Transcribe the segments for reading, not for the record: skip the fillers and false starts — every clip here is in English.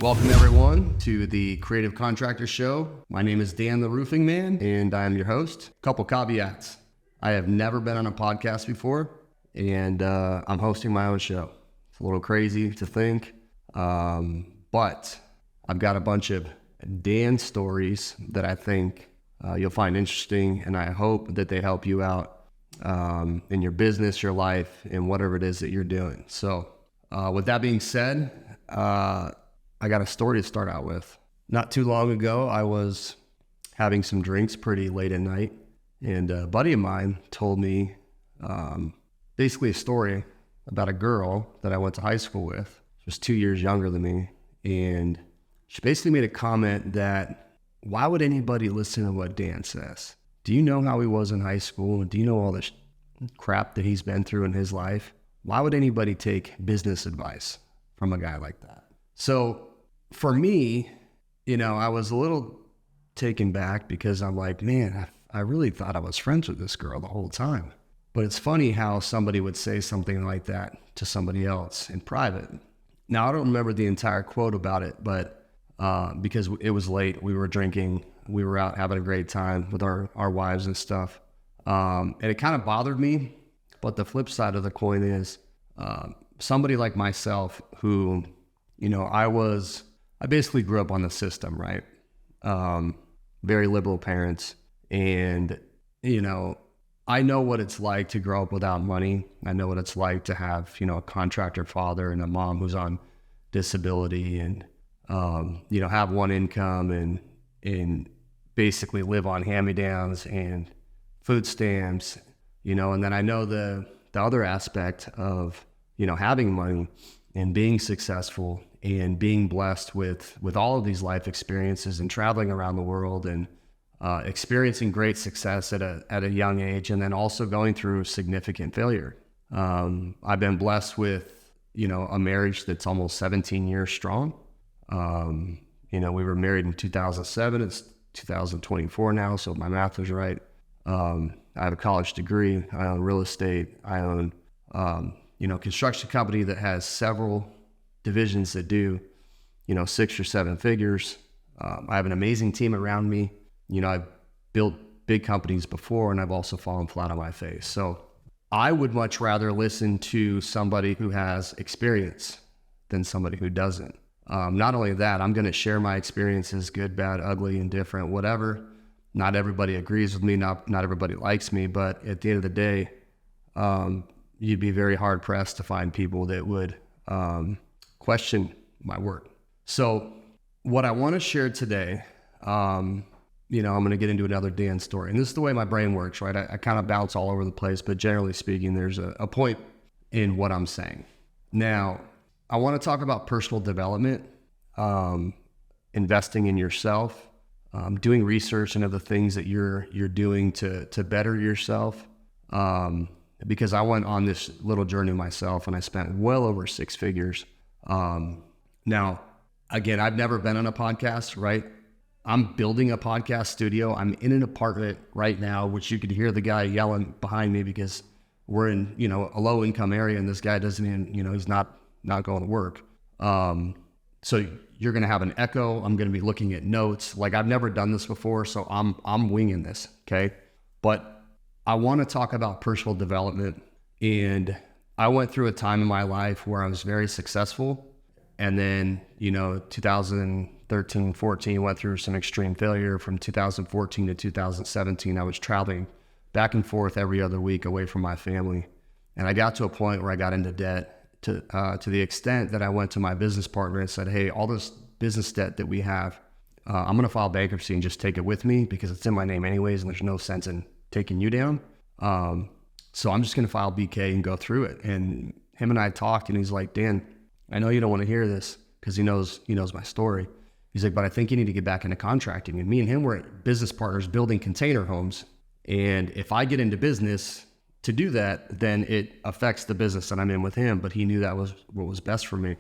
Welcome everyone to the Creative Contractor Show. My name is Dan the Roofing Man and I am your host. Couple caveats. I have never been on a podcast before and I'm hosting my own show. It's a little crazy to think, but I've got a bunch of Dan stories that I think you'll find interesting, and I hope that they help you out in your business, your life, and whatever it is that you're doing. So with that being said, I got a story to start out with. Not too long ago, I was having some drinks pretty late at night, and a buddy of mine told me basically a story about a girl that I went to high school with. She was 2 years younger than me, and she basically made a comment that, why would anybody listen to what Dan says? Do you know how he was in high school? Do you know all this crap that he's been through in his life? Why would anybody take business advice from a guy like that? So for me, I was a little taken back because I'm like, man, I really thought I was friends with this girl the whole time. But it's funny how somebody would say something like that to somebody else in private. Now, I don't remember the entire quote about it, but because it was late, we were drinking, we were out having a great time with our wives and stuff. And it kind of bothered me. But the flip side of the coin is somebody like myself who, I basically grew up on the system, right? Very liberal parents. And, I know what it's like to grow up without money. I know what it's like to have, a contractor father and a mom who's on disability and, have one income and basically live on hand-me-downs and food stamps, and then I know the other aspect of, having money and being successful and being blessed with all of these life experiences and traveling around the world and experiencing great success at a young age, and then also going through significant failure. I've been blessed with, a marriage that's almost 17 years strong. We were married in 2007. It's 2024 now, so my math is right. I have a college degree. I own real estate. I own, construction company that has several divisions that do, 6 or 7 figures. I have an amazing team around me. I've built big companies before, and I've also fallen flat on my face. So I would much rather listen to somebody who has experience than somebody who doesn't. Not only that, I'm going to share my experiences, good, bad, ugly, indifferent, whatever. Not everybody agrees with me. Not everybody likes me. But at the end of the day, you'd be very hard pressed to find people that would question my work. So what I want to share today, I'm going to get into another Dan story. And this is the way my brain works, right? I kind of bounce all over the place, but generally speaking, there's a point in what I'm saying. Now, I want to talk about personal development, investing in yourself, doing research into the things that you're doing to better yourself. Because I went on this little journey myself and I spent well over 6 figures. Now, again, I've never been on a podcast, right? I'm building a podcast studio. I'm in an apartment right now, which you could hear the guy yelling behind me because we're in, a low income area and this guy doesn't even, he's not going to work. So you're going to have an echo. I'm going to be looking at notes. Like, I've never done this before, so I'm winging this. Okay. But I want to talk about personal development. And I went through a time in my life where I was very successful. And then, 2013, 14, went through some extreme failure. From 2014 to 2017, I was traveling back and forth every other week away from my family. And I got to a point where I got into debt to the extent that I went to my business partner and said, hey, all this business debt that we have, I'm going to file bankruptcy and just take it with me because it's in my name anyways, and there's no sense in taking you down. So I'm just going to file BK and go through it. And him and I talked, and he's like, Dan, I know you don't want to hear this because he knows my story. He's like, but I think you need to get back into contracting. And me and him were business partners building container homes. And if I get into business to do that, then it affects the business that I'm in with him. But he knew that was what was best for me.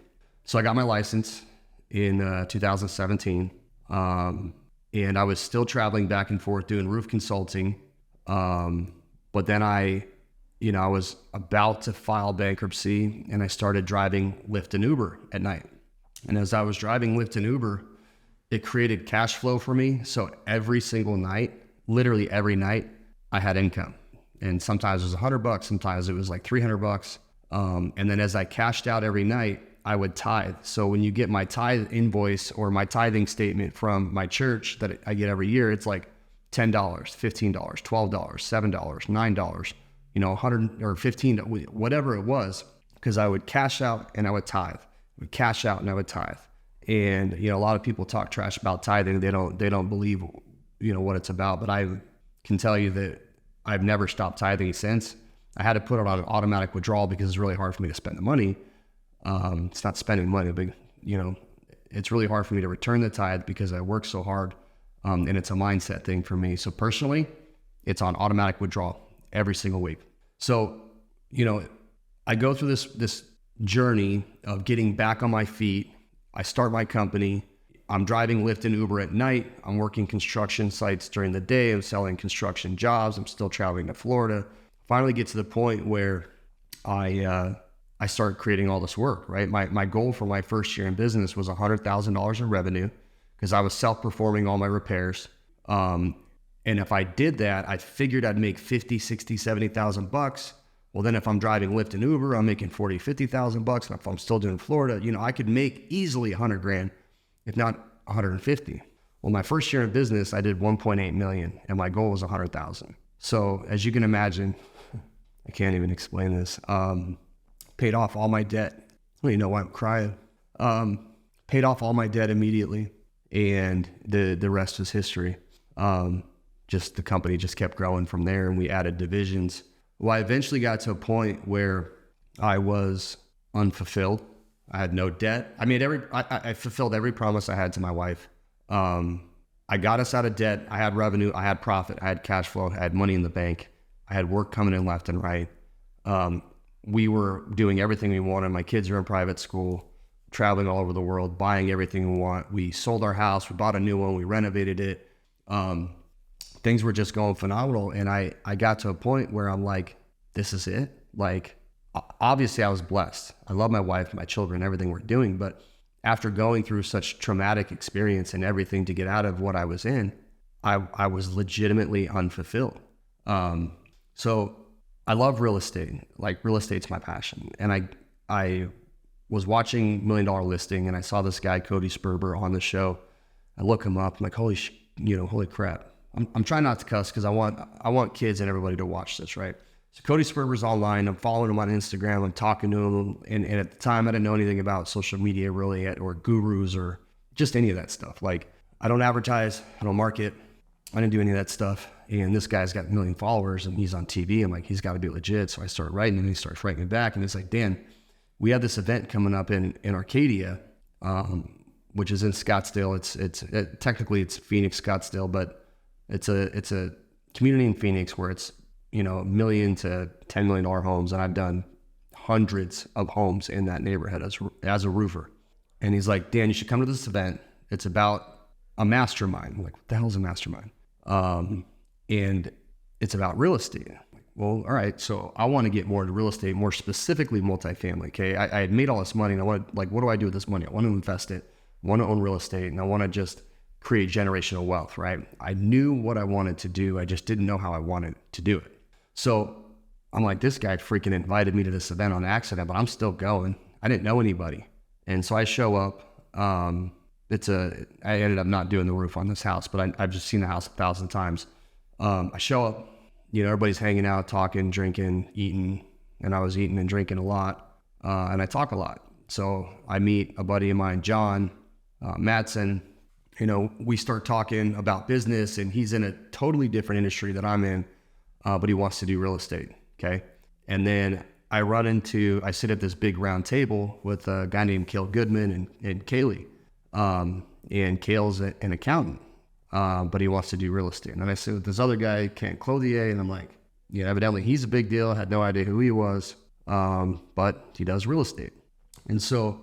So I got my license in 2017. And I was still traveling back and forth doing roof consulting. But then I was about to file bankruptcy and I started driving Lyft and Uber at night. And as I was driving Lyft and Uber, it created cash flow for me. So every single night, literally every night, I had income. And sometimes it was $100, sometimes it was like $300. And then as I cashed out every night, I would tithe. So when you get my tithe invoice or my tithing statement from my church that I get every year, it's like $10, $15, $12, $7, $9, $100 or $15, whatever it was, because I would cash out and I would tithe. Would cash out and I would tithe. And a lot of people talk trash about tithing. They don't believe what it's about. But I can tell you that I've never stopped tithing since. I had to put it on an automatic withdrawal because it's really hard for me to spend the money. It's not spending money, but it's really hard for me to return the tithe because I work so hard. And it's a mindset thing for me. So personally, it's on automatic withdrawal every single week. So, I go through this journey of getting back on my feet. I start my company. I'm driving Lyft and Uber at night. I'm working construction sites during the day. I'm selling construction jobs. I'm still traveling to Florida. Finally get to the point where I started creating all this work, right? My goal for my first year in business was $100,000 in revenue because I was self-performing all my repairs. And if I did that, I figured I'd make 50, 60, 70,000 bucks. Well, then if I'm driving Lyft and Uber, I'm making 40, 50,000 bucks. And if I'm still doing Florida, I could make easily 100 grand, if not 150. Well, my first year in business, I did 1.8 million and my goal was 100,000. So as you can imagine, I can't even explain this. Paid off all my debt. Well, you know why I'm crying. Paid off all my debt immediately. And the rest is history. Just the company just kept growing from there and we added divisions. Well, I eventually got to a point where I was unfulfilled. I had no debt. I mean, I fulfilled every promise I had to my wife. I got us out of debt. I had revenue. I had profit. I had cash flow. I had money in the bank. I had work coming in left and right. We were doing everything we wanted. My kids are in private school, traveling all over the world, buying everything we want. We sold our house. We bought a new one. We renovated it. Things were just going phenomenal. And I got to a point where I'm like, this is it. Like, obviously I was blessed. I love my wife, my children, everything we're doing. But after going through such traumatic experience and everything to get out of what I was in, I was legitimately unfulfilled. So I love real estate. Like, real estate's my passion. And I was watching $1 Million Listing and I saw this guy, Cody Sperber, on the show. I look him up. I'm like, holy crap. I'm trying not to cuss because I want kids and everybody to watch this, right? So Cody Sperber's online. I'm following him on Instagram. I'm talking to him. And at the time, I didn't know anything about social media really yet, or gurus or just any of that stuff. Like, I don't advertise. I don't market. I didn't do any of that stuff. And this guy's got 1 million followers and he's on TV. I'm like, he's got to be legit. So I started writing and he starts writing me back. And it's like, Dan, we have this event coming up in Arcadia, which is in Scottsdale. It's technically it's Phoenix, Scottsdale, but it's a community in Phoenix where it's, $1 million to $10 million homes. And I've done hundreds of homes in that neighborhood as a roofer. And he's like, Dan, you should come to this event. It's about a mastermind. I'm like, what the hell is a mastermind? And it's about real estate. I'm like, well, all right. So I want to get more into real estate, more specifically multifamily. Okay. I had made all this money and I wanted, like, what do I do with this money? I want to invest it. I want to own real estate and I want to just create generational wealth, right? I knew what I wanted to do. I just didn't know how I wanted to do it. So I'm like, this guy freaking invited me to this event on accident, but I'm still going. I didn't know anybody. And so I show up. I ended up not doing the roof on this house, but I've just seen the house 1,000 times. I show up, everybody's hanging out, talking, drinking, eating, and I was eating and drinking a lot. And I talk a lot. So I meet a buddy of mine, John Madsen. We start talking about business and he's in a totally different industry that I'm in, but he wants to do real estate. Okay. And then I sit at this big round table with a guy named Cale Goodman and Kaylee. And Cale's an accountant, but he wants to do real estate. And then I sit with this other guy, Kent Clothier, and I'm like, evidently he's a big deal. I had no idea who he was, but he does real estate. And so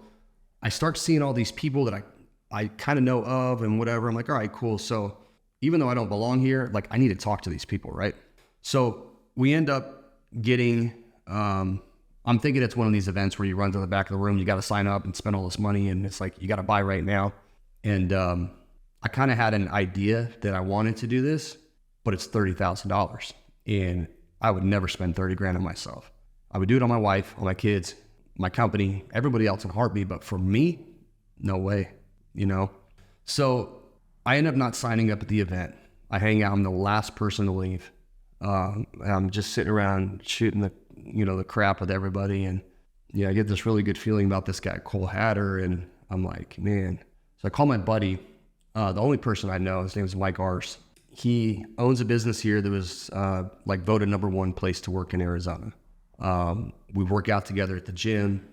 I start seeing all these people that I kind of know of and whatever. I'm like, all right, cool. So even though I don't belong here, like, I need to talk to these people, right? So we end up getting on I'm thinking it's one of these events where you run to the back of the room, you got to sign up and spend all this money, and it's like, you got to buy right now. And I kind of had an idea that I wanted to do this, but it's $30,000. And I would never spend 30 grand on myself. I would do it on my wife, on my kids, my company, everybody else in a heartbeat. But for me, no way, you know? So I end up not signing up at the event. I hang out. I'm the last person to leave. I'm just sitting around shooting the crap with everybody. And I get this really good feeling about this guy, Cole Hatter. And I'm like, man. So I call my buddy, the only person I know, his name is Mike Ars. He owns a business here that was voted #1 place to work in Arizona. We work out together at the gym.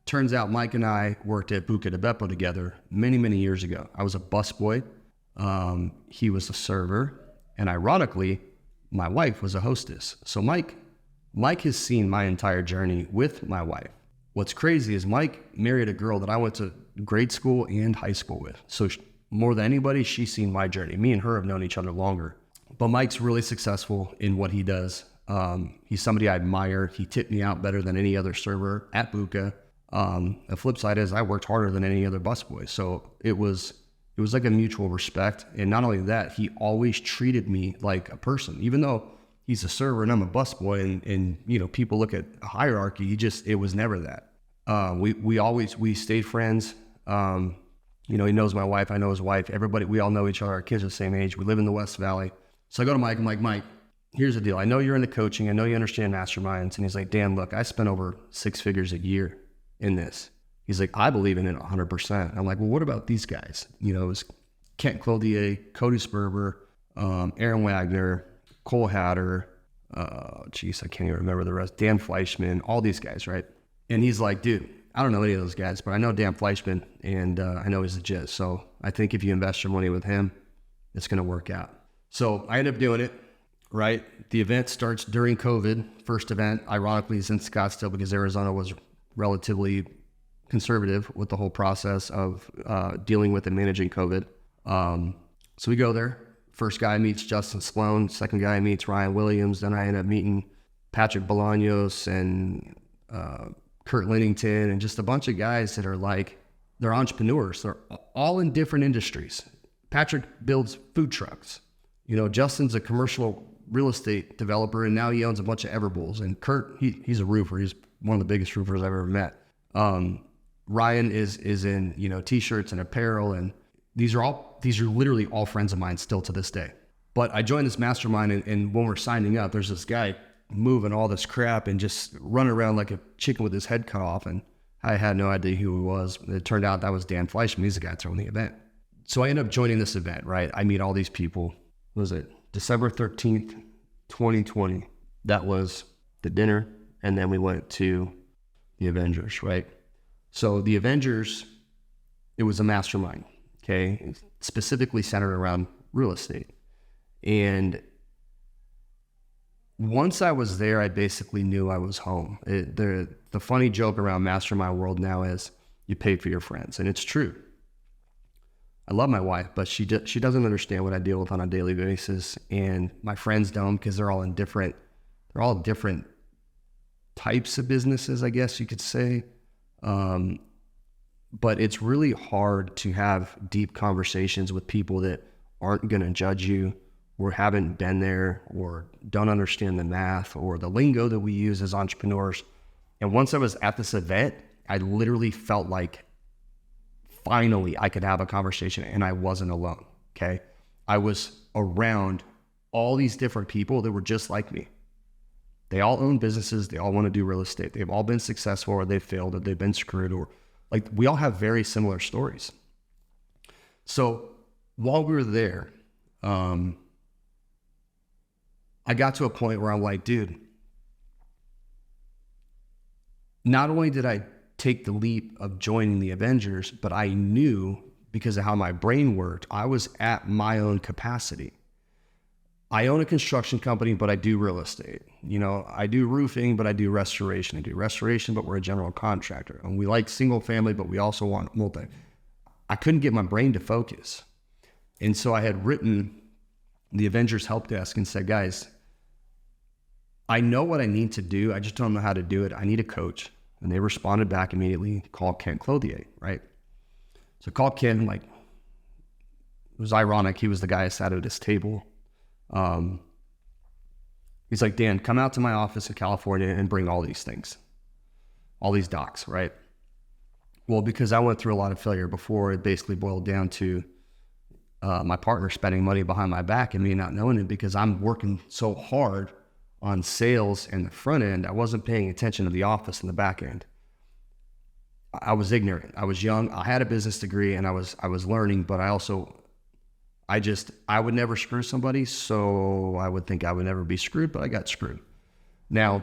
Turns out Mike and I worked at Buca de Beppo together many, many years ago. I was a busboy. He was a server. And ironically, my wife was a hostess. So Mike has seen my entire journey with my wife. What's crazy is Mike married a girl that I went to grade school and high school with. So more than anybody, she's seen my journey. Me and her have known each other longer. But Mike's really successful in what he does. He's somebody I admire. He tipped me out better than any other server at Buca. The flip side is I worked harder than any other busboy. So it was like a mutual respect. And not only that, he always treated me like a person, even though he's a server and I'm a busboy and people look at a hierarchy. It was never that. We stayed friends. He knows my wife. I know his wife. Everybody, we all know each other. Our kids are the same age. We live in the West Valley. So I go to Mike. I'm like, Mike, here's the deal. I know you're into coaching. I know you understand masterminds. And he's like, Dan, look, I spent over 6 figures a year in this. He's like, I believe in it 100%. I'm like, well, what about these guys? It was Kent Clothier, Cody Sperber, Aaron Wagner, Cole Hatter. I can't even remember the rest. Dan Fleischman, all these guys, right? And he's like, dude, I don't know any of those guys, but I know Dan Fleischman, and I know he's legit. So I think if you invest your money with him, it's going to work out. So I end up doing it, right? The event starts during COVID. First event, ironically, is in Scottsdale because Arizona was relatively conservative with the whole process of dealing with and managing COVID. So we go there. First guy meets Justin Sloan. Second guy meets Ryan Williams. Then I end up meeting Patrick Bolaños and Kurt Linnington and just a bunch of guys that are they're entrepreneurs. They're all in different industries. Patrick builds food trucks. Justin's a commercial real estate developer, and now he owns a bunch of Everbulls. And Kurt, he's a roofer. He's one of the biggest roofers I've ever met. Ryan is in, t-shirts and apparel. And these are literally all friends of mine still to this day. But I joined this mastermind, and when we're signing up, there's this guy moving all this crap and just running around like a chicken with his head cut off. And I had no idea who he was. It turned out that was Dan Fleischman. He's the guy throwing the event. So I end up joining this event, right? I meet all these people. What was it? December 13th, 2020. That was the dinner. And then we went to the Avengers, right? So the Avengers, it was a mastermind, okay? Specifically centered around real estate. And once I was there, I basically knew I was home. The funny joke around mastermind world now is you pay for your friends, and it's true. I love my wife, but she doesn't understand what I deal with on a daily basis, and my friends don't because they're all different types of businesses, I guess you could say. But it's really hard to have deep conversations with people that aren't going to judge you or haven't been there or don't understand the math or the lingo that we use as entrepreneurs. And once I was at this event, I literally felt like finally I could have a conversation and I wasn't alone, okay? I was around all these different people that were just like me. They all own businesses. They all want to do real estate. They've all been successful or they've failed or they've been screwed or we all have very similar stories. So while we were there, I got to a point where I'm like, dude, not only did I take the leap of joining the Avengers, but I knew because of how my brain worked, I was at my own capacity. I own a construction company, but I do real estate. I do roofing, but I do restoration. I do restoration, but we're a general contractor. And we like single family, but we also want multi. I couldn't get my brain to focus. And so I had written the Avengers help desk and said, guys, I know what I need to do. I just don't know how to do it. I need a coach. And they responded back immediately, call Kent Clothier, right? So call Kent, like, it was ironic. He was the guy I sat at his table. He's like, Dan, come out to my office in California and bring all these things, all these docs, right? Well, because I went through a lot of failure before, it basically boiled down to my partner spending money behind my back and me not knowing it, because I'm working so hard on sales and the front end. I wasn't paying attention to the office and the back end. I was ignorant. I was young. I had a business degree and I was learning, but I would never screw somebody. So I would think I would never be screwed, but I got screwed. Now,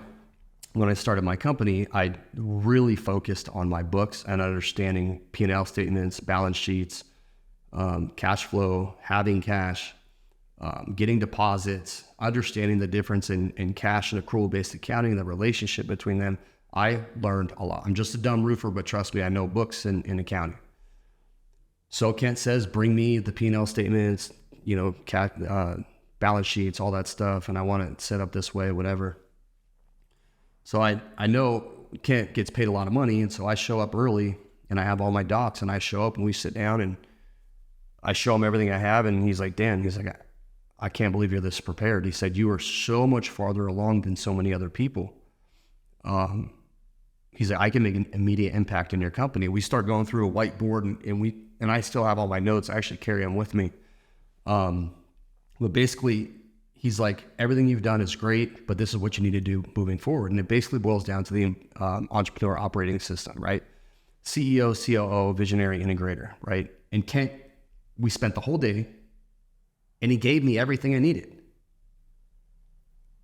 when I started my company, I really focused on my books and understanding P&L statements, balance sheets, cash flow, having cash, getting deposits, understanding the difference in cash and accrual-based accounting, the relationship between them. I learned a lot. I'm just a dumb roofer, but trust me, I know books and accounting. So Kent says, bring me the P&L statements, balance sheets, all that stuff, and I want it set up this way, whatever. So I know Kent gets paid a lot of money, and so I show up early, and I have all my docs, and I show up, and we sit down, and I show him everything I have, and he's like, Dan, I can't believe you're this prepared. He said, you are so much farther along than so many other people. He's like, I can make an immediate impact in your company. We start going through a whiteboard, and I still have all my notes. I actually carry them with me. But basically, he's like, everything you've done is great, but this is what you need to do moving forward. And it basically boils down to the entrepreneur operating system, right? CEO, COO, visionary, integrator, right? And Kent, we spent the whole day, and he gave me everything I needed.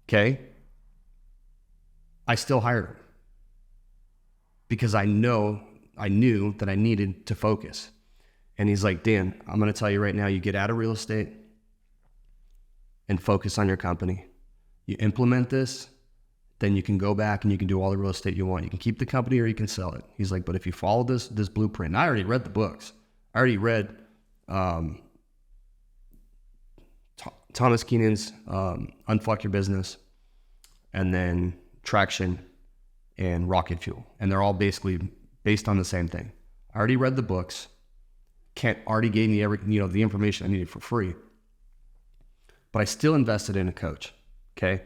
Okay? I still hired him because I knew that I needed to focus. And he's like, Dan, I'm going to tell you right now, you get out of real estate and focus on your company. You implement this, then you can go back and you can do all the real estate you want. You can keep the company or you can sell it. He's like, but if you follow this blueprint, and I already read the books. I already read Thomas Keenan's Unfuck Your Business, and then Traction and Rocket Fuel. And they're all basically based on the same thing. I already read the books. Kent already gave me the information I needed for free. But I still invested in a coach. Okay.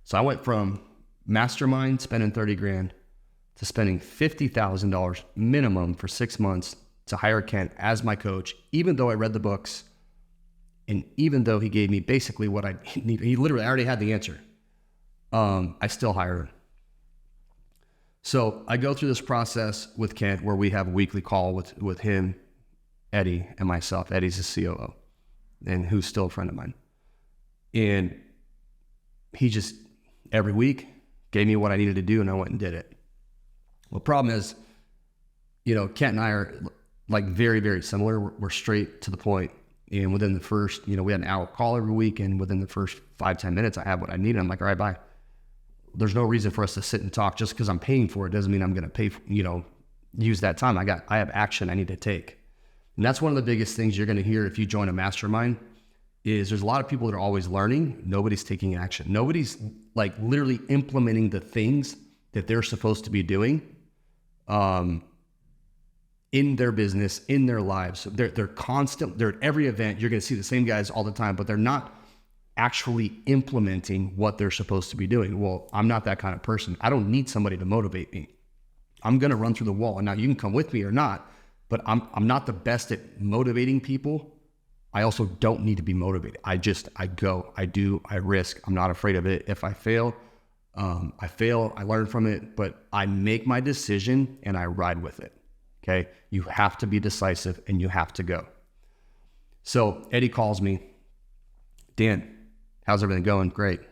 So I went from mastermind spending 30 grand to spending $50,000 minimum for 6 months to hire Kent as my coach, even though I read the books and even though he gave me basically what I needed. I already had the answer. I still hired him. So I go through this process with Kent where we have a weekly call with him, Eddie, and myself. Eddie's the COO, and who's still a friend of mine. And he just, every week, gave me what I needed to do, and I went and did it. Well, the problem is, Kent and I are like very, very similar. We're straight to the point. And within the first, we had an hour call every week, and within the first 5-10 minutes, I have what I needed. I'm like, all right, bye. There's no reason for us to sit and talk. Just because I'm paying for it doesn't mean I'm going to pay for, use that time. I have action I need to take. And that's one of the biggest things you're going to hear if you join a mastermind is there's a lot of people that are always learning. Nobody's taking action. Nobody's like literally implementing the things that they're supposed to be doing in their business, in their lives. They're at every event. You're going to see the same guys all the time, but they're not actually implementing what they're supposed to be doing. Well, I'm not that kind of person. I don't need somebody to motivate me. I'm going to run through the wall. And now you can come with me or not, but I'm not the best at motivating people. I also don't need to be motivated. I go, I do, I risk. I'm not afraid of it. If I fail, I learn from it, but I make my decision and I ride with it. Okay. You have to be decisive and you have to go. So Eddie calls me, Dan, how's everything going? Great. Are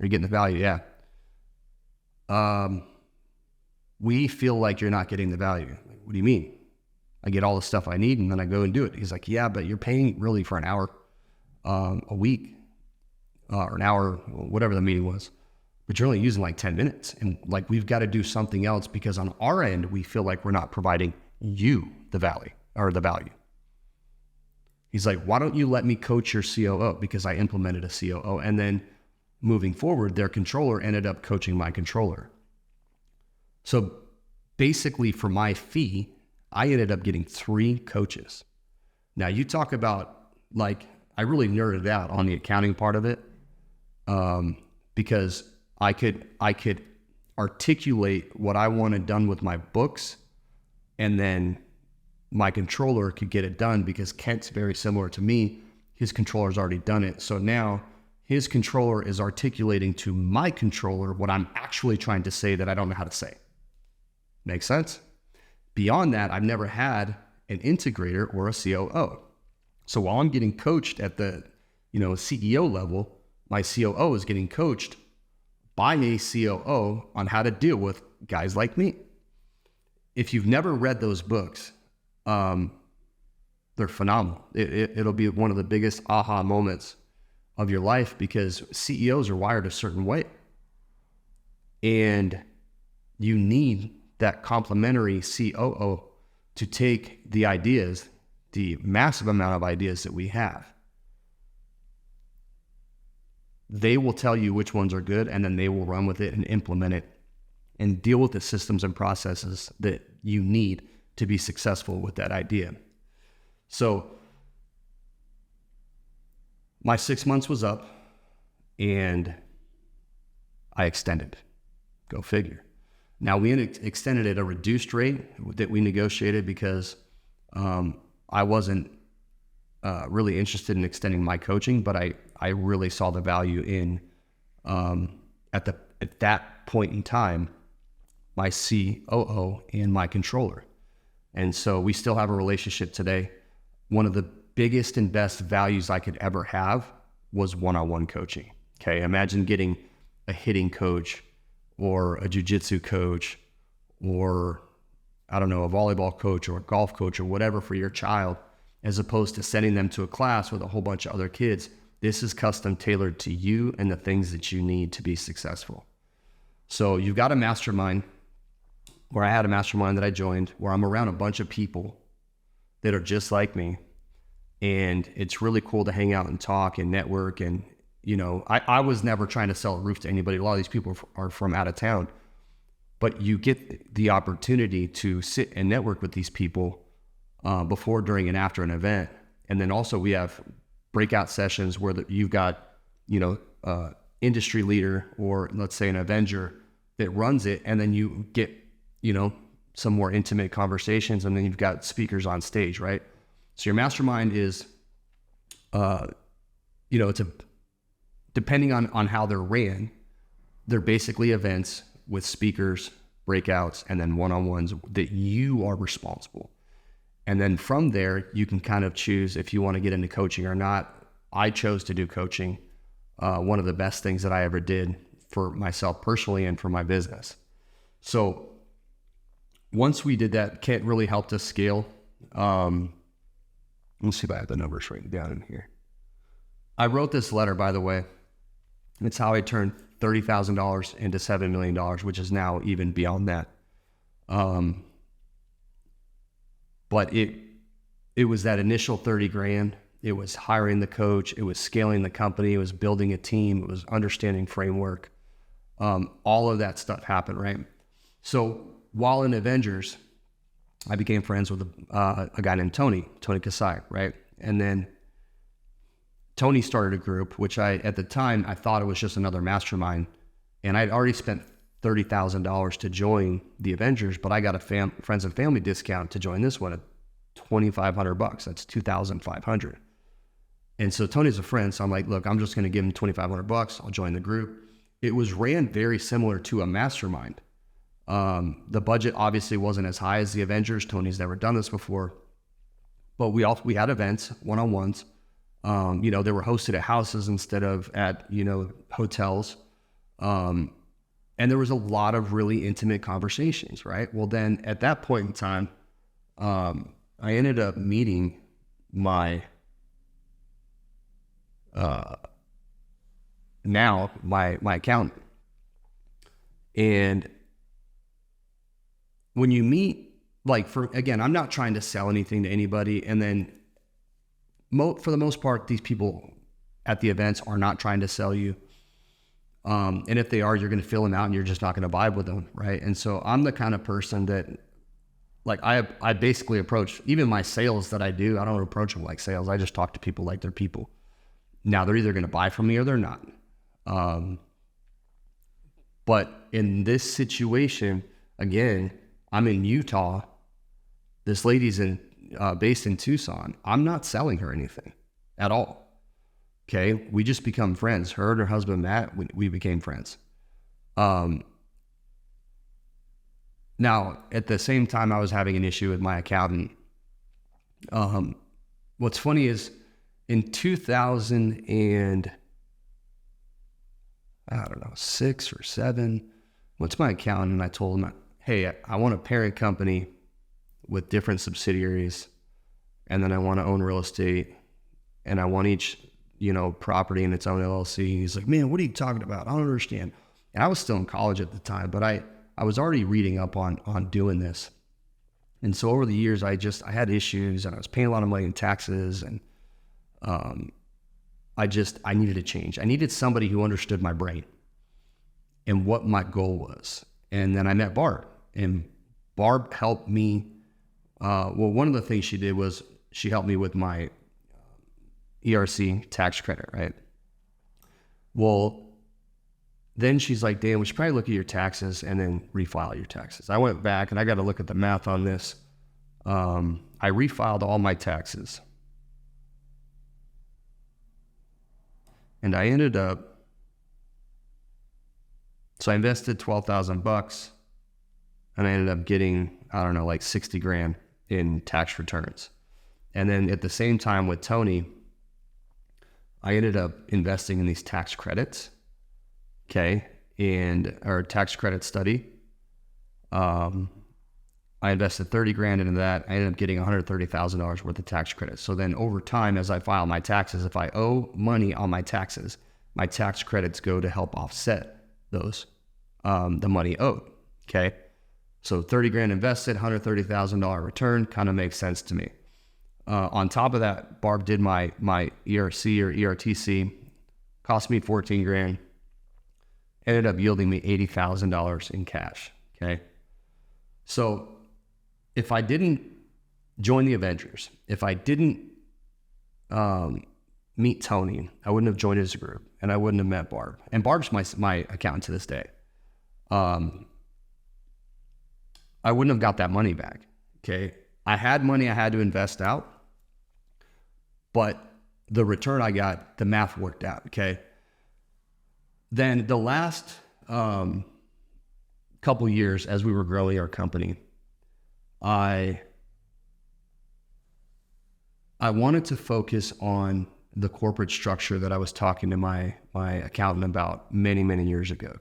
you getting the value? Yeah. We feel like you're not getting the value. What do you mean? I get all the stuff I need and then I go and do it. He's like, yeah, but you're paying really for an hour a week or an hour, whatever the meeting was, but you're only using like 10 minutes. And like, we've got to do something else because on our end, we feel like we're not providing you the value. He's like, why don't you let me coach your COO? Because I implemented a COO. And then moving forward, their controller ended up coaching my controller. So basically for my fee, I ended up getting 3 coaches. Now you talk about, like, I really nerded out on the accounting part of it, because I could articulate what I wanted done with my books, and then my controller could get it done because Kent's very similar to me. His controller's already done it. So now his controller is articulating to my controller what I'm actually trying to say that I don't know how to say. Make sense? Beyond that, I've never had an integrator or a COO. So while I'm getting coached at the, CEO level, my COO is getting coached by a COO on how to deal with guys like me. If you've never read those books, they're phenomenal. It'll be one of the biggest aha moments of your life, because CEOs are wired a certain way. And you need that complementary COO to take the ideas, the massive amount of ideas that we have. They will tell you which ones are good, and then they will run with it and implement it and deal with the systems and processes that you need to be successful with that idea. So my 6 months was up and I extended. Go figure. Now we extended at a reduced rate that we negotiated because I wasn't really interested in extending my coaching, but I really saw the value in, at that point in time, my COO and my controller. And so we still have a relationship today. One of the biggest and best values I could ever have was one-on-one coaching. Okay, imagine getting a hitting coach or a jiu-jitsu coach or, I don't know, a volleyball coach or a golf coach or whatever for your child, as opposed to sending them to a class with a whole bunch of other kids. This is custom tailored to you and the things that you need to be successful. So you've got a mastermind, where I had a mastermind that I joined, where I'm around a bunch of people that are just like me. And it's really cool to hang out and talk and network. And, I was never trying to sell a roof to anybody. A lot of these people are from out of town, but you get the opportunity to sit and network with these people before, during, and after an event. And then also we have breakout sessions where you've got, industry leader, or let's say an Avenger that runs it. And then you get, some more intimate conversations, and then you've got speakers on stage, right? So your mastermind is, it's depending on how they're ran, they're basically events with speakers, breakouts, and then one-on-ones that you are responsible. And then from there, you can kind of choose if you want to get into coaching or not. I chose to do coaching. One of the best things that I ever did for myself personally and for my business. So once we did that, Kent really helped us scale. Let's see if I have the numbers written down in here. I wrote this letter, by the way. It's how I turned $30,000 into $7 million, which is now even beyond that. But it was that initial 30 grand. It was hiring the coach. It was scaling the company. It was building a team. It was understanding framework. All of that stuff happened, right? So while in Avengers, I became friends with a guy named Tony Kasai, right? And then Tony started a group, which at the time, I thought it was just another mastermind. And I'd already spent $30,000 to join the Avengers, but I got a friends and family discount to join this one at $2,500. That's $2,500. And so Tony's a friend. So I'm like, look, I'm just going to give him $2,500. I'll join the group. It was ran very similar to a mastermind. The budget obviously wasn't as high as the Avengers. Tony's never done this before, but we had events, one-on-ones. They were hosted at houses instead of at, hotels. And there was a lot of really intimate conversations, right? Well, then at that point in time, I ended up meeting my accountant. And when you meet, I'm not trying to sell anything to anybody. And then for the most part, these people at the events are not trying to sell you. And if they are, you're going to fill them out and you're just not going to vibe with them, right? And so I'm the kind of person that, like, I basically approach, even my sales that I do, I don't approach them like sales. I just talk to people like they're people. Now, they're either going to buy from me or they're not. But in this situation, again, I'm in Utah. This lady's based in Tucson. I'm not selling her anything at all. Okay, we just become friends. Her and her husband, Matt, we became friends. Now, at the same time, I was having an issue with my accountant. What's funny is in 2006 or 7, went to my accountant and I told him, hey, I want a parent company with different subsidiaries, and then I want to own real estate, and I want each property in its own LLC. He's like, man, what are you talking about? I don't understand. And I was still in college at the time, but I was already reading up on doing this. And so over the years, I had issues, and I was paying a lot of money in taxes, and I needed a change. I needed somebody who understood my brain and what my goal was. And then I met Barb, and Barb helped me. One of the things she did was she helped me with my ERC tax credit, right? Well, then she's like, Dan, we should probably look at your taxes and then refile your taxes. I went back and I got to look at the math on this. I refiled all my taxes. And I ended up, so I invested $12,000 and I ended up getting, like 60 grand in tax returns. And then at the same time with Tony, I ended up investing in these tax credits, and our tax credit study. I invested 30 grand into that. I ended up getting $130,000 worth of tax credits. So then over time, as I file my taxes, if I owe money on my taxes, my tax credits go to help offset those, the money owed, So 30 grand invested, $130,000 return kind of makes sense to me. On top of that, Barb did my ERC or ERTC, cost me 14 grand, ended up yielding me $80,000 in cash. So if I didn't join the Avengers, if I didn't meet Tony, I wouldn't have joined his group, and I wouldn't have met Barb. And Barb's my accountant to this day. I wouldn't have got that money back. I had money I had to invest out, but the return I got, the math worked out, Then the last couple years as we were growing our company, I wanted to focus on the corporate structure that I was talking to my accountant about many, many years ago,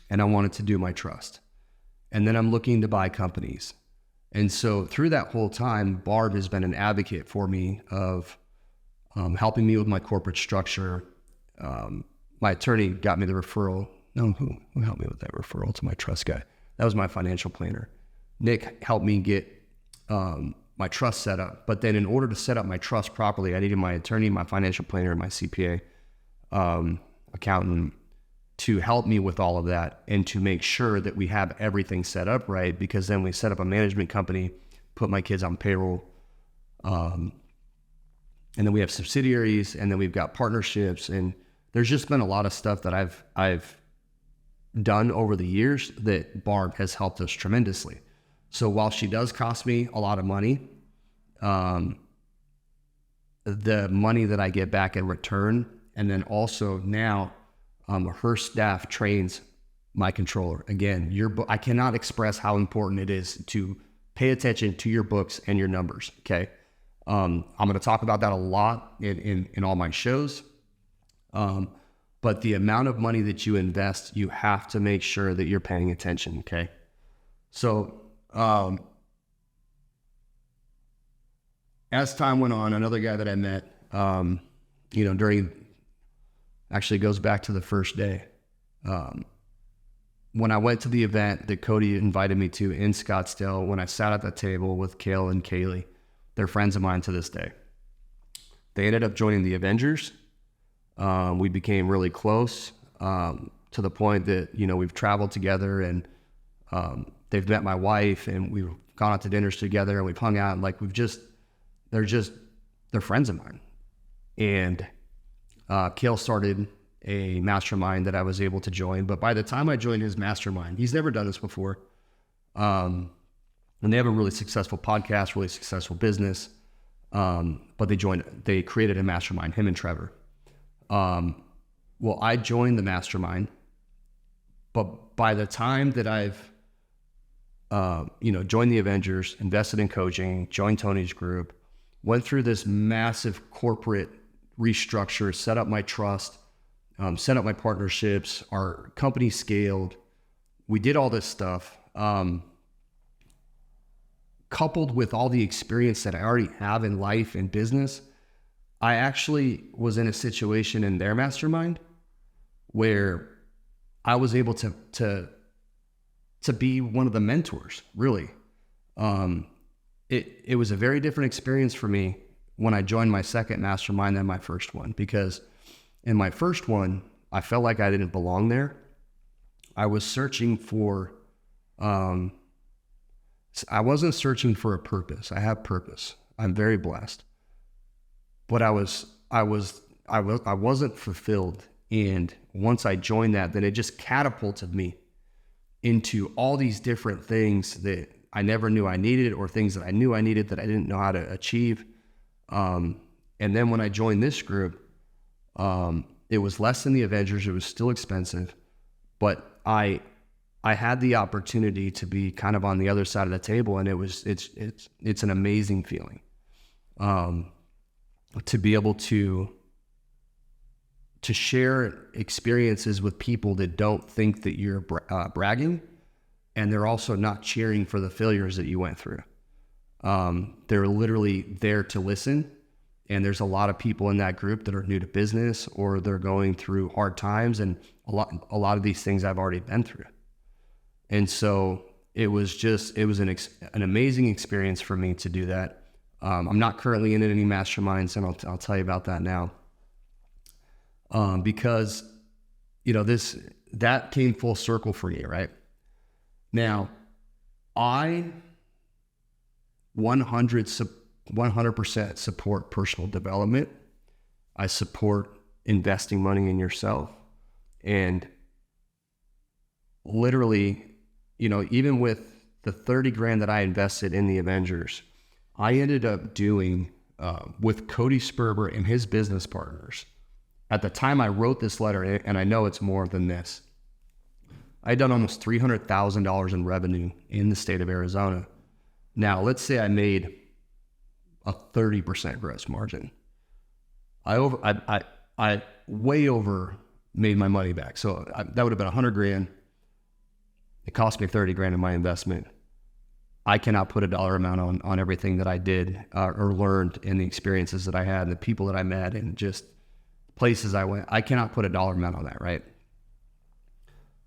And I wanted to do my trust. And then I'm looking to buy companies. And so through that whole time, Barb has been an advocate for me of helping me with my corporate structure. My attorney got me the referral. No, who helped me with that referral to my trust guy? That was my financial planner. Nick helped me get my trust set up. But then in order to set up my trust properly, I needed my attorney, my financial planner, and my CPA accountant to help me with all of that and to make sure that we have everything set up right, because then we set up a management company, put my kids on payroll, and then we have subsidiaries, and then we've got partnerships, and there's just been a lot of stuff that I've done over the years that Barb has helped us tremendously. So while she does cost me a lot of money, the money that I get back in return, and then also now her staff trains my controller. Again, I cannot express how important it is to pay attention to your books and your numbers. I'm going to talk about that a lot in all my shows. But the amount of money that you invest, you have to make sure that you're paying attention. So, as time went on, another guy that I met, actually goes back to the first day. When I went to the event that Cody invited me to in Scottsdale, when I sat at the table with Kale and Kaylee, they're friends of mine to this day. They ended up joining the Avengers. We became really close. to the point that, we've traveled together, and they've met my wife, and we've gone out to dinners together, and we've hung out, and like they're friends of mine. And Kale started a mastermind that I was able to join. But by the time I joined his mastermind, he's never done this before. And they have a really successful podcast, really successful business. But they created a mastermind, him and Trevor. Well, I joined the mastermind, but by the time that I've, joined the Avengers, invested in coaching, joined Tony's group, went through this massive corporate restructure, set up my trust, set up my partnerships, our company scaled. We did all this stuff. Coupled with all the experience that I already have in life and business, I actually was in a situation in their mastermind where I was able to be one of the mentors, really. It was a very different experience for me when I joined my second mastermind than my first one, because in my first one, I felt like I didn't belong there. I was searching for, I wasn't searching for a purpose. I have purpose. I'm very blessed, but I wasn't fulfilled. And once I joined that, then it just catapulted me into all these different things that I never knew I needed, or things that I knew I needed that I didn't know how to achieve. And then when I joined this group, it was less than the Avengers. It was still expensive, but I had the opportunity to be kind of on the other side of the table, and it's an amazing feeling, to be able to share experiences with people that don't think that you're bragging, and they're also not cheering for the failures that you went through. They're literally there to listen. And there's a lot of people in that group that are new to business, or they're going through hard times, and a lot of these things I've already been through. And so it was an amazing experience for me to do that. I'm not currently in any masterminds, and I'll tell you about that now. Because, that came full circle for me, right? Now, I 100% support personal development. I support investing money in yourself. And literally, even with the 30 grand that I invested in the Avengers, I ended up doing with Cody Sperber and his business partners. At the time I wrote this letter, and I know it's more than this, I had done almost $300,000 in revenue in the state of Arizona. Now, let's say I made a 30% gross margin. I way over made my money back. So that would have been 100 grand. It cost me 30 grand in my investment. I cannot put a dollar amount on everything that I did or learned, and the experiences that I had, and the people that I met, and just places I went. I cannot put a dollar amount on that, right?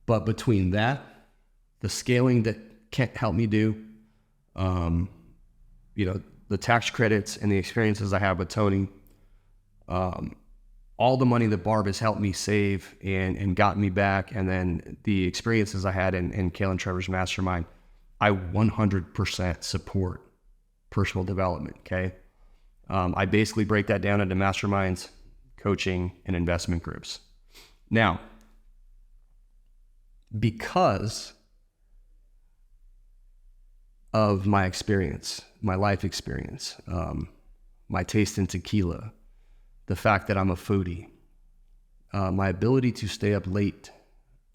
But between that, the scaling that Kent helped me do, the tax credits and the experiences I have with Tony, all the money that Barb has helped me save and got me back, and then the experiences I had in Kale and Trevor's mastermind, I 100% support personal development, okay? I basically break that down into masterminds, coaching, and investment groups. Now, because of my experience, my life experience, my taste in tequila, the fact that I'm a foodie, my ability to stay up late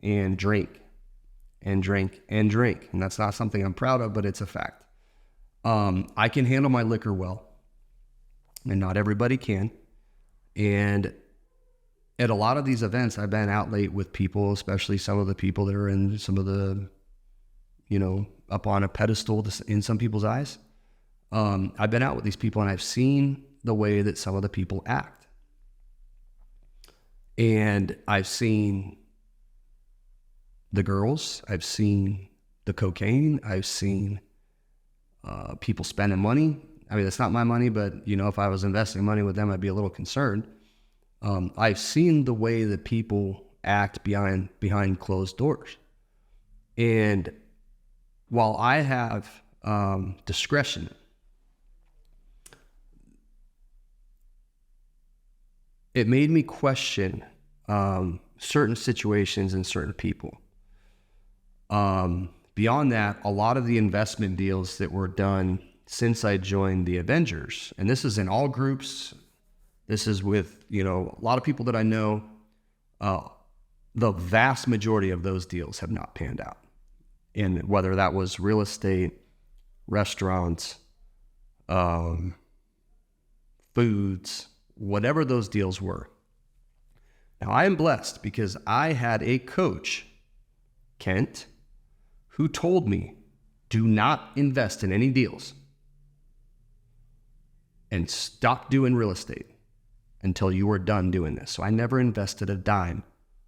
and drink, and that's not something I'm proud of, but it's a fact. I can handle my liquor well, and not everybody can. And at a lot of these events, I've been out late with people, especially some of the people that are in some of the, up on a pedestal in some people's eyes. I've been out with these people, and I've seen the way that some of the people act. And I've seen the girls, I've seen the cocaine, I've seen people spending money. I mean, it's not my money, but if I was investing money with them, I'd be a little concerned. I've seen the way that people act behind closed doors. And while I have discretion, it made me question certain situations and certain people. Beyond that, a lot of the investment deals that were done since I joined the Avengers, and this is in all groups, this is with, a lot of people that I know, the vast majority of those deals have not panned out. And whether that was real estate, restaurants, foods, whatever those deals were. Now, I am blessed because I had a coach, Kent, who told me, do not invest in any deals and stop doing real estate until you are done doing this. So I never invested a dime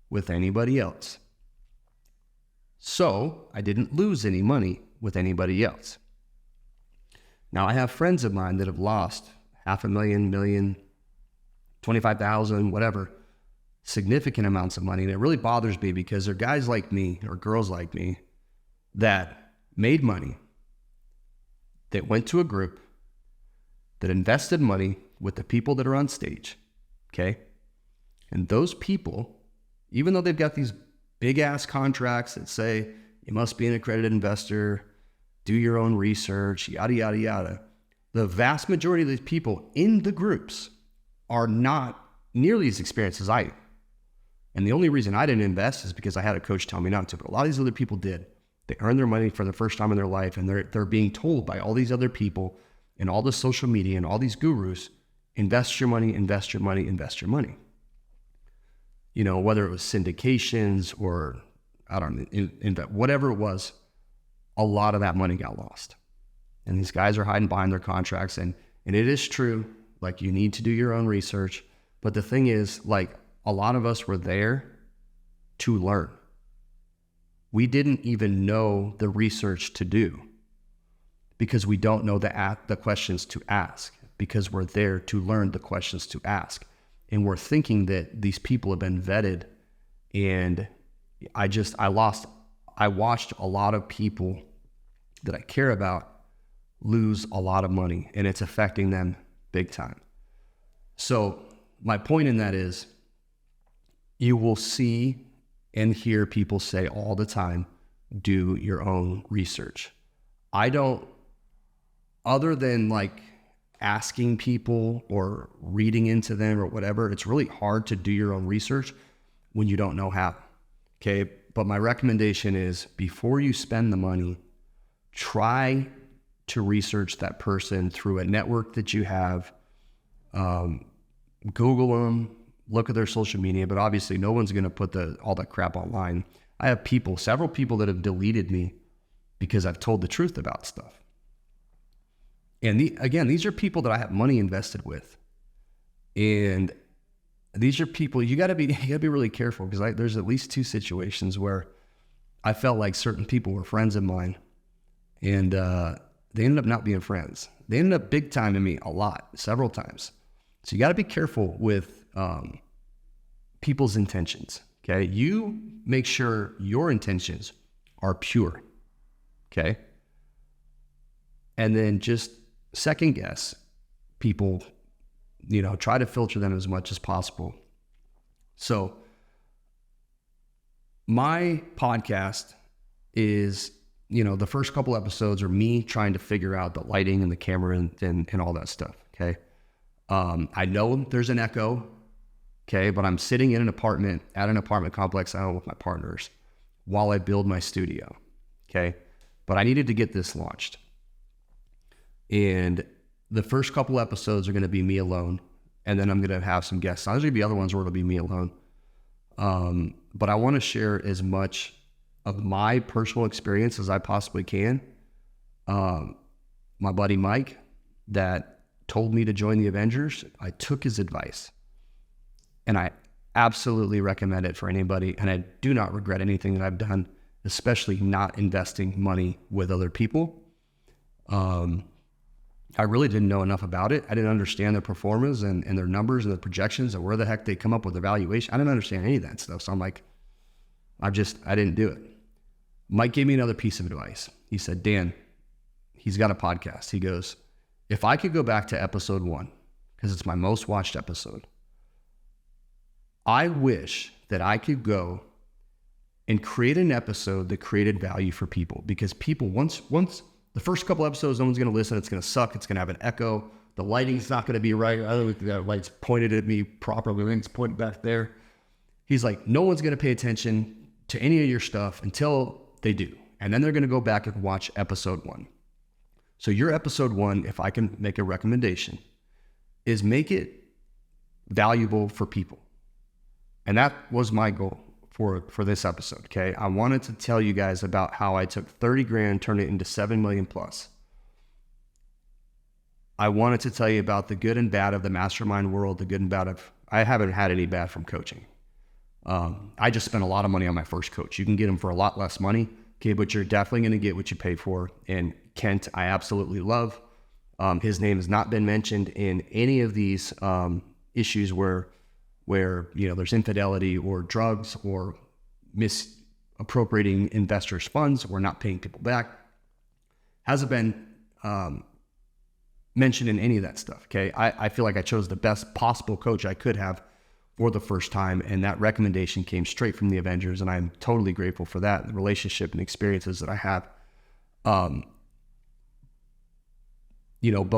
with anybody else. So I didn't lose any money with anybody else. Now, I have friends of mine that have lost $500,000, million, 25,000, whatever, significant amounts of money. And it really bothers me because they're guys like me or girls like me that made money, that went to a group, that invested money with the people that are on stage, okay? And those people, even though they've got these big ass contracts that say you must be an accredited investor, do your own research, yada, yada, yada, the vast majority of these people in the groups are not nearly as experienced as I am. And the only reason I didn't invest is because I had a coach tell me not to, but a lot of these other people did. They earned their money for the first time in their life, and they're being told by all these other people and all the social media and all these gurus, invest your money, invest your money, invest your money. Whether it was syndications or, I don't know, whatever it was, a lot of that money got lost. And these guys are hiding behind their contracts. And it is true, like, you need to do your own research. But the thing is, like, a lot of us were there to learn. We didn't even know the research to do because we don't know the questions to ask, because we're there to learn the questions to ask. And we're thinking that these people have been vetted. And I watched a lot of people that I care about lose a lot of money, and it's affecting them big time. So my point in that is, you will see and hear people say all the time, do your own research. I don't, other than like asking people or reading into them or whatever, it's really hard to do your own research when you don't know how. Okay. But my recommendation is, before you spend the money, try to research that person through a network that you have. Google them, look at their social media, but obviously no one's going to put all that crap online. I have several people that have deleted me because I've told the truth about stuff. And these are people that I have money invested with. And these are people, you gotta be really careful, because there's at least 2 situations where I felt like certain people were friends of mine, and they ended up not being friends. They ended up big timing me several times. So you gotta be careful with people's intentions, okay? You make sure your intentions are pure, okay? And then just second guess people, try to filter them as much as possible. So my podcast is, the first couple episodes are me trying to figure out the lighting and the camera and all that stuff, okay? I know there's an echo, okay, but I'm sitting in an apartment complex I own with my partners while I build my studio, okay? But I needed to get this launched. And the first couple episodes are going to be me alone, and then I'm going to have some guests. There's going to be other ones where it'll be me alone. But I want to share as much of my personal experience as I possibly can. My buddy Mike, that told me to join the Avengers, I took his advice, and I absolutely recommend it for anybody. And I do not regret anything that I've done, especially not investing money with other people. I really didn't know enough about it. I didn't understand their performance and their numbers and the projections and where the heck they come up with the valuation. I didn't understand any of that stuff. So I'm like, I didn't do it. Mike gave me another piece of advice. He said, Dan, he's got a podcast. He goes, if I could go back to episode 1, because it's my most watched episode, I wish that I could go and create an episode that created value for people, because people, once the first couple episodes, no one's going to listen. It's going to suck. It's going to have an echo. The lighting's not going to be right. I don't think that light's pointed at me properly. I think it's pointed back there. He's like, no one's going to pay attention to any of your stuff until they do. And then they're going to go back and watch episode 1. So your episode 1, if I can make a recommendation, is make it valuable for people. And that was my goal for this episode, okay? I wanted to tell you guys about how I took 30 grand, turned it into 7 million plus. I wanted to tell you about the good and bad of the mastermind world, the good and bad of, I haven't had any bad from coaching. I just spent a lot of money on my first coach. You can get them for a lot less money, okay? But you're definitely gonna get what you pay for. And Kent, I absolutely love. His name has not been mentioned in any of these issues where there's infidelity or drugs or misappropriating investors' funds or not paying people back. Hasn't been mentioned in any of that stuff, okay? I feel like I chose the best possible coach I could have for the first time, and that recommendation came straight from the Avengers, and I'm totally grateful for that, the relationship and experiences that I have. But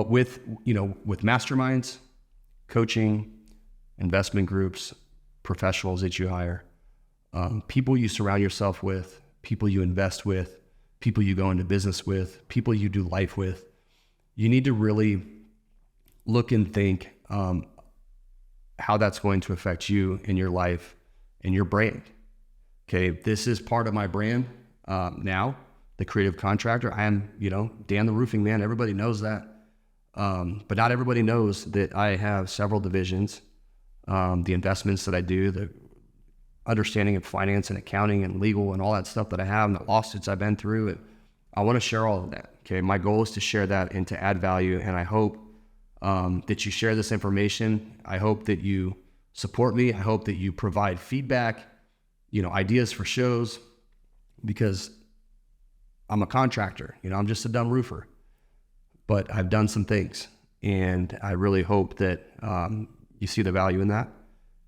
with masterminds, coaching, investment groups, professionals that you hire, people you surround yourself with, people you invest with, people you go into business with, people you do life with, you need to really look and think how that's going to affect you in your life and your brand. Okay, this is part of my brand now, the creative contractor. I am, Dan the Roofing Man. Everybody knows that. But not everybody knows that I have several divisions. The investments that I do, the understanding of finance and accounting and legal and all that stuff that I have, and the lawsuits I've been through. I want to share all of that. Okay, my goal is to share that and to add value. And I hope that you share this information. I hope that you support me. I hope that you provide feedback, ideas for shows, because I'm a contractor. I'm just a dumb roofer, but I've done some things, and I really hope that you see the value in that.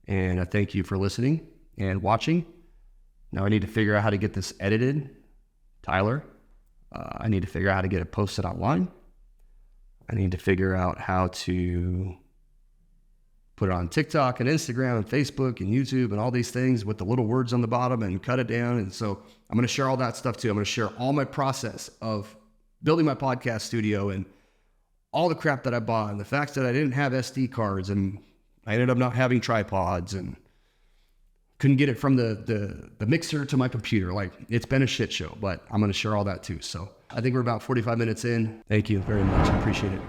And I thank you for listening and watching. Now I need to figure out how to get this edited, Tyler. I need to figure out how to get it posted online. I need to figure out how to put it on TikTok and Instagram and Facebook and YouTube and all these things with the little words on the bottom and cut it down. And so I'm going to share all that stuff too. I'm going to share all my process of building my podcast studio and all the crap that I bought, and the fact that I didn't have SD cards, and I ended up not having tripods and couldn't get it from the mixer to my computer. Like, it's been a shit show, but I'm going to share all that too. So I think we're about 45 minutes in. Thank you very much. I appreciate it.